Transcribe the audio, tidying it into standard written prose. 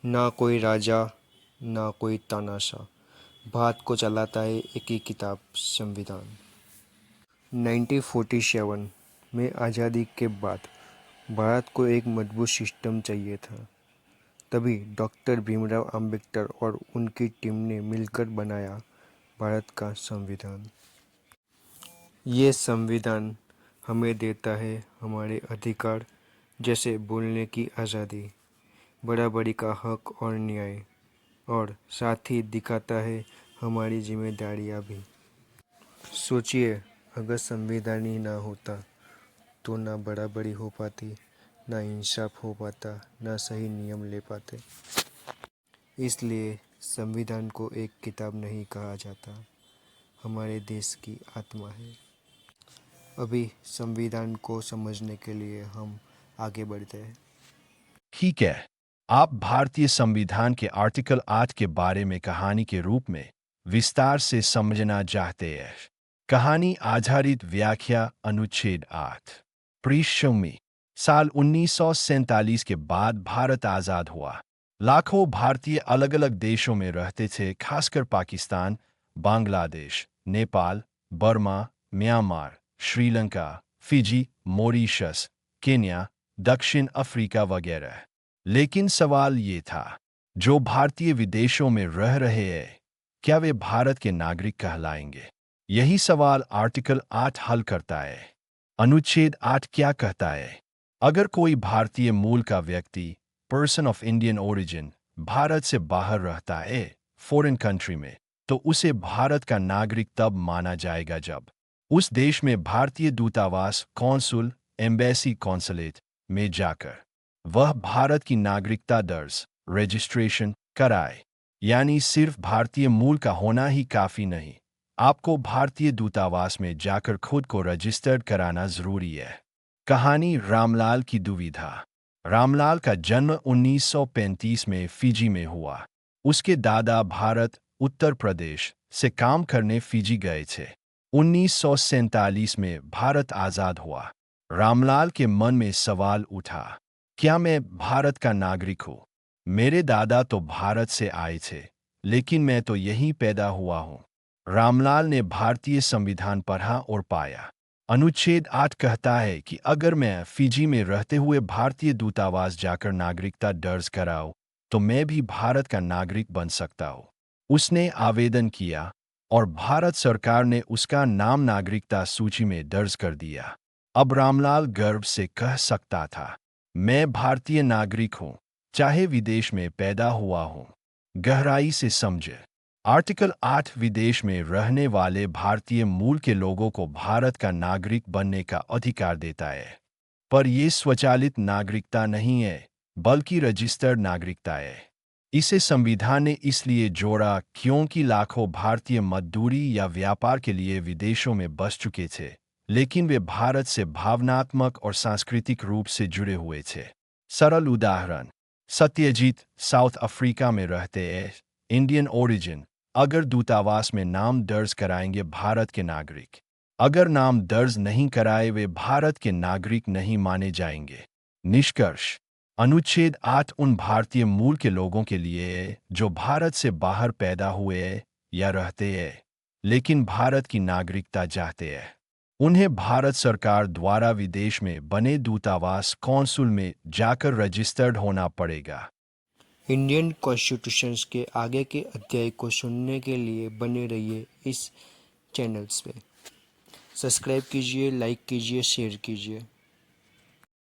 ना कोई राजा ना कोई तानाशाह, भारत को चलाता है एक ही किताब, संविधान। 1947 में आज़ादी के बाद भारत को एक मजबूत सिस्टम चाहिए था। तभी डॉक्टर भीमराव अंबेडकर और उनकी टीम ने मिलकर बनाया भारत का संविधान। ये संविधान हमें देता है हमारे अधिकार, जैसे बोलने की आज़ादी, बराबरी का हक और न्याय, और साथ ही दिखाता है हमारी जिम्मेदारियां भी। सोचिए, अगर संविधान ही ना होता तो ना बराबरी हो पाती, ना इंसाफ हो पाता, ना सही नियम ले पाते। इसलिए संविधान को एक किताब नहीं कहा जाता, हमारे देश की आत्मा है। अभी संविधान को समझने के लिए हम आगे बढ़ते हैं। ठीक है, आप भारतीय संविधान के आर्टिकल 8 के बारे में कहानी के रूप में विस्तार से समझना चाहते हैं। कहानी आधारित व्याख्या अनुच्छेद 8। पृष्ठभूमि: साल 1947 के बाद भारत आज़ाद हुआ। लाखों भारतीय अलग अलग देशों में रहते थे, खासकर Pakistan, Bangladesh, Nepal, Burma, Myanmar, Sri Lanka, Fiji, Mauritius, Kenya, दक्षिण अफ्रीका वगैरह। लेकिन सवाल ये था, जो भारतीय विदेशों में रह रहे हैं, क्या वे भारत के नागरिक कहलाएंगे? यही सवाल आर्टिकल 8 हल करता है। अनुच्छेद 8 क्या कहता है? अगर कोई भारतीय मूल का व्यक्ति, person of Indian origin, Bharat से बाहर रहता है, फॉरेन कंट्री में, तो उसे भारत का नागरिक तब माना जाएगा जब उस देश में भारतीय दूतावास, कौंसुल, एम्बेसी, कॉन्सुलेट में जाकर वह भारत की नागरिकता दर्ज, रजिस्ट्रेशन कराए। यानी सिर्फ भारतीय मूल का होना ही काफी नहीं, आपको भारतीय दूतावास में जाकर खुद को रजिस्टर्ड कराना जरूरी है। कहानी रामलाल की दुविधा। रामलाल का जन्म 1935 में फिजी में हुआ। उसके दादा भारत, उत्तर प्रदेश से काम करने फिजी गए थे। 1947 में भारत आज़ाद हुआ। रामलाल के मन में सवाल उठा, क्या मैं भारत का नागरिक हूँ? मेरे दादा तो भारत से आए थे, लेकिन मैं तो यहीं पैदा हुआ हूँ। रामलाल ने भारतीय संविधान पढ़ा और पाया, अनुच्छेद 8 कहता है कि अगर मैं फिजी में रहते हुए भारतीय दूतावास जाकर नागरिकता दर्ज कराऊं, तो मैं भी भारत का नागरिक बन सकता हूं। उसने आवेदन किया और भारत सरकार ने उसका नाम नागरिकता सूची में दर्ज कर दिया। अब रामलाल गर्व से कह सकता था, मैं भारतीय नागरिक हूं, चाहे विदेश में पैदा हुआ हूं। गहराई से समझे, आर्टिकल 8 विदेश में रहने वाले भारतीय मूल के लोगों को भारत का नागरिक बनने का अधिकार देता है। पर यह स्वचालित नागरिकता नहीं है, बल्कि रजिस्टर्ड नागरिकता है। इसे संविधान ने इसलिए जोड़ा क्योंकि लाखों भारतीय मजदूरी या व्यापार के लिए विदेशों में बस चुके थे, लेकिन वे भारत से भावनात्मक और सांस्कृतिक रूप से जुड़े हुए थे। सरल उदाहरण: सत्यजीत साउथ अफ्रीका में रहते हैं, इंडियन ओरिजिन। अगर दूतावास में नाम दर्ज कराएंगे भारत के नागरिक, अगर नाम दर्ज नहीं कराए वे भारत के नागरिक नहीं माने जाएंगे। निष्कर्ष: अनुच्छेद 8 उन भारतीय मूल के लोगों के लिए है जो भारत से बाहर पैदा हुए हैं या रहते हैं, लेकिन भारत की नागरिकता चाहते हैं। उन्हें भारत सरकार द्वारा विदेश में बने दूतावास, कौंसुल में जाकर रजिस्टर्ड होना पड़ेगा। इंडियन कॉन्स्टिट्यूशन के आगे के अध्याय को सुनने के लिए बने रहिए इस चैनल्स पे। सब्सक्राइब कीजिए, लाइक कीजिए, शेयर कीजिए।